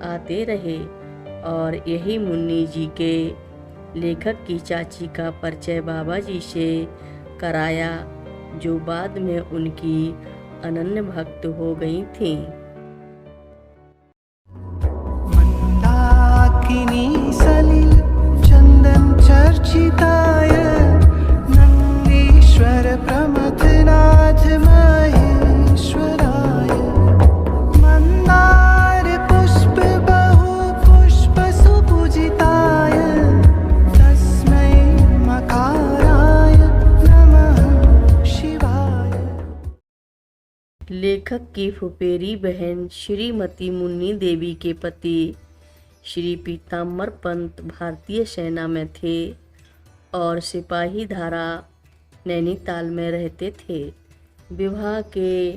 आते रहे और यही मुन्नी जी के लेखक की चाची का परिचय बाबा जी से कराया, जो बाद में उनकी अनन्य भक्त हो गई थीं। मंदाकिनी सलिल चंदन चर्चिताय नंदीश्वर प्रमथनाथ महेश्वराय मंदार पुष्प बहु पुष्प सुपूजिताय तस्मै मकाराय नमः शिवाय। लेखक की फुफेरी बहन श्रीमती मुन्नी देवी के पति श्री पीताम्बर पंत भारतीय सेना में थे और सिपाही धारा नैनीताल में रहते थे। विवाह के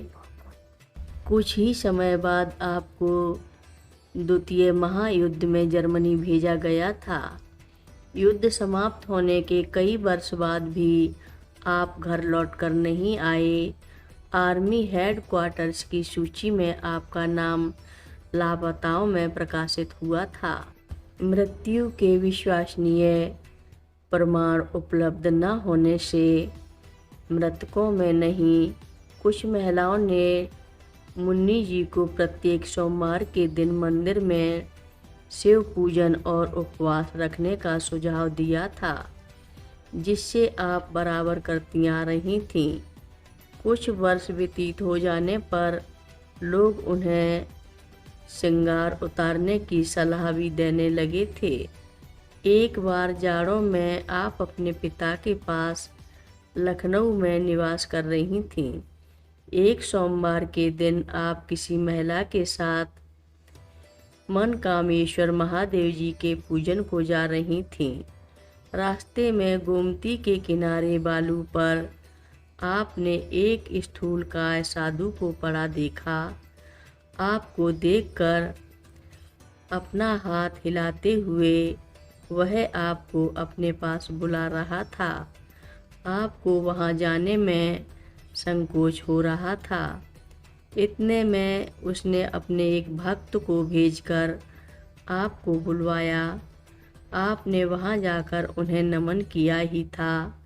कुछ ही समय बाद आपको द्वितीय महायुद्ध में जर्मनी भेजा गया था। युद्ध समाप्त होने के कई वर्ष बाद भी आप घर लौटकर नहीं आए। आर्मी हेडक्वार्टर्स की सूची में आपका नाम लापताओं में प्रकाशित हुआ था। मृत्यु के विश्वसनीय प्रमाण उपलब्ध न होने से मृतकों में नहीं, कुछ महिलाओं ने मुन्नी जी को प्रत्येक सोमवार के दिन मंदिर में शिव पूजन और उपवास रखने का सुझाव दिया था, जिससे आप बराबर करती आ रही थीं। कुछ वर्ष व्यतीत हो जाने पर लोग उन्हें श्रृंगार उतारने की सलाह भी देने लगे थे। एक बार जाड़ों में आप अपने पिता के पास लखनऊ में निवास कर रही थीं। एक सोमवार के दिन आप किसी महिला के साथ मनकामेश्वर महादेव जी के पूजन को जा रही थीं। रास्ते में गोमती के किनारे बालू पर आपने एक स्थूलकाय साधु को पड़ा देखा। आपको देखकर अपना हाथ हिलाते हुए वह आपको अपने पास बुला रहा था। आपको वहां जाने में संकोच हो रहा था। इतने में उसने अपने एक भक्त को भेजकर आपको बुलवाया। आपने वहां जाकर उन्हें नमन किया ही था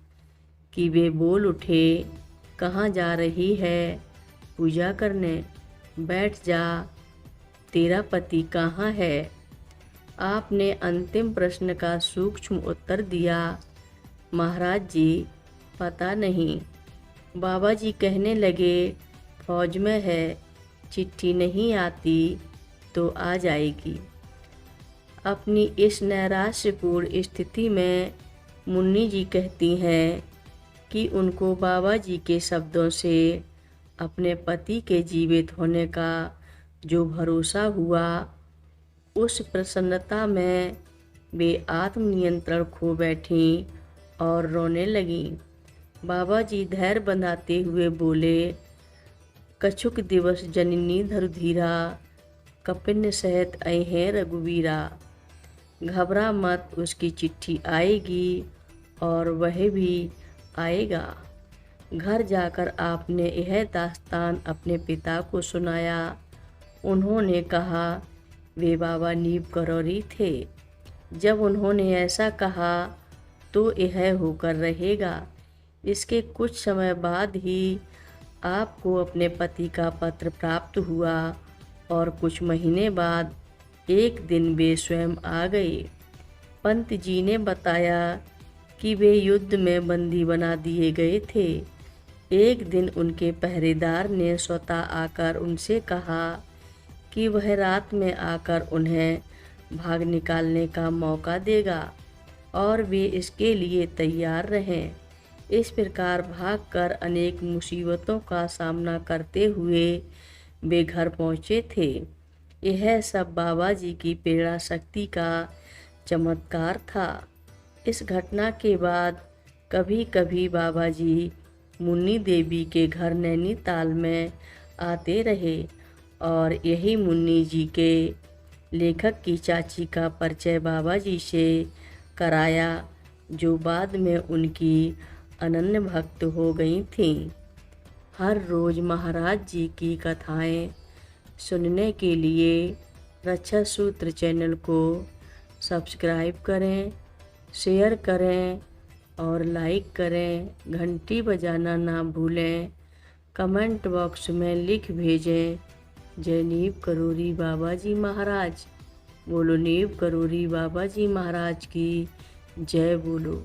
कि वे बोल उठे, कहाँ जा रही है? पूजा करने। बैठ जा, तेरा पति कहाँ है? आपने अंतिम प्रश्न का सूक्ष्म उत्तर दिया, महाराज जी, पता नहीं। बाबा जी कहने लगे, फौज में है, चिट्ठी नहीं आती तो आ जाएगी। अपनी इस नैराश्यपूर्ण स्थिति में मुन्नी जी कहती हैं कि उनको बाबा जी के शब्दों से अपने पति के जीवित होने का जो भरोसा हुआ, उस प्रसन्नता में वे आत्मनियंत्रण खो बैठीं और रोने लगीं। बाबा जी धैर्य बंधाते हुए बोले, कछुक दिवस जननी धरुधीरा, कपिन सहित अहें रघुवीरा। घबरा मत, उसकी चिट्ठी आएगी और वह भी आएगा। घर जाकर आपने यह दास्तान अपने पिता को सुनाया। उन्होंने कहा, वे बाबा नीब करौरी थे। जब उन्होंने ऐसा कहा तो यह होकर रहेगा। इसके कुछ समय बाद ही आपको अपने पति का पत्र प्राप्त हुआ और कुछ महीने बाद एक दिन वे स्वयं आ गए। पंत जी ने बताया कि वे युद्ध में बंदी बना दिए गए थे। एक दिन उनके पहरेदार ने स्वतः आकर उनसे कहा कि वह रात में आकर उन्हें भाग निकालने का मौका देगा और वे इसके लिए तैयार रहें। इस प्रकार भागकर अनेक मुसीबतों का सामना करते हुए वे घर पहुँचे थे। यह सब बाबा जी की प्रेरणा शक्ति का चमत्कार था। इस घटना के बाद कभी कभी बाबा जी मुन्नी देवी के घर नैनीताल में आते रहे और यही मुन्नी जी के लेखक की चाची का परिचय बाबा जी से कराया, जो बाद में उनकी अनन्य भक्त हो गई थीं। हर रोज़ महाराज जी की कथाएं सुनने के लिए रक्षा सूत्र चैनल को सब्सक्राइब करें, शेयर करें और लाइक करें। घंटी बजाना ना भूलें। कमेंट बॉक्स में लिख भेजें, जय नीव करोरी बाबा जी महाराज। बोलो नीव करोरी बाबा जी महाराज की जय बोलो।